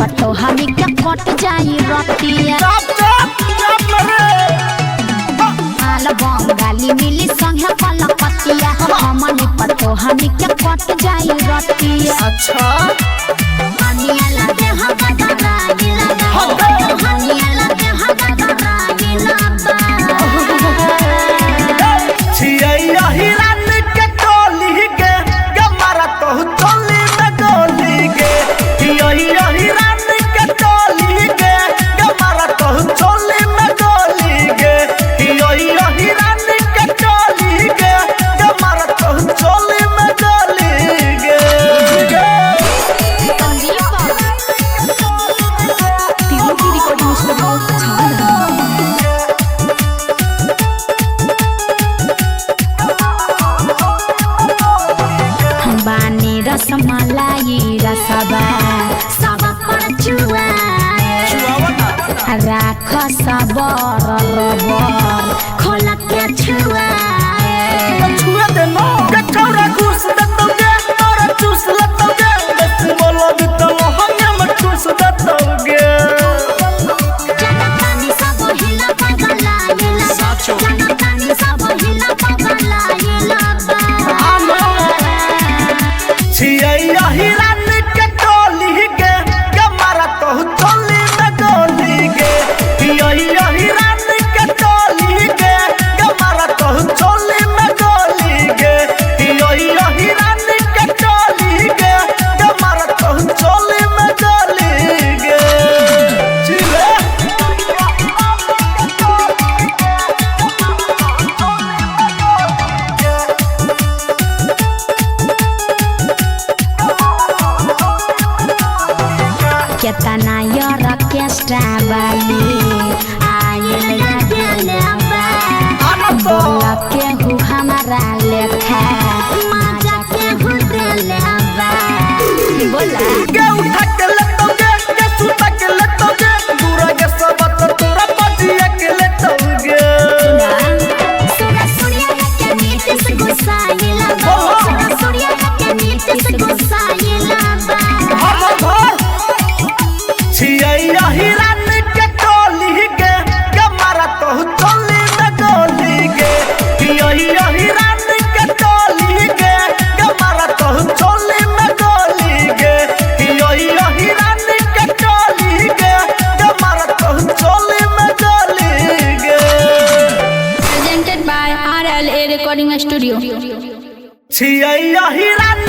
पतो हमी के कट जाई रतिया आल बंगाली मिली संगे कलकतिया हमनी पतो हमी के कट जाई रतिया अच्छा हनिया लगे हवा दरागी लगा हनिया लगे हवा दरागी लगा छिया हिरन के टोली के गमरा तो टोली में डोली के छिया हिरन के टोली के गमरा तो टोली में डोली के छिया हिरन के टोली के गमरा तो टोली में डोली के बानी रसमलाई रसबा सब पर चुआ राख सबर रबर खोल के छुआ छुआ दे नो के छोरा घुस दे तोगे और चूस ले तोगे बस बोलो भी तो हम चूस दे तोगे जनतानी सब हिला पगला हिला जनतानी सब हिला पगला हिला छिया हिरन के टोली के गमरा तो टोली में डोली के छिया हिरन के टोली के गमरा तो टोली में डोली के छिया हिरन के टोली के गमरा तो टोली में डोली के छिले केतना यार केस्टा वाली आयल लगले बा बोला के हु हमारा लेखा मजा के हु देले बा बोला के उठा के लेतोगे के सुता के लेतोगे दूरा के सब तोरा बजिया के लेतोगे सुना सूर्य के नीति से गुस्साइला बा सुना सूर्य के नीति से गुस्साइला बा छिया हिरन के टोली के गमरा तो टोली में डोली के छिया हिरन के टोली के गमरा तो टोली में डोली के छिया हिरन के टोली के गमरा तो टोली में डोली के presented by RLA Recording Studio छिया हिरन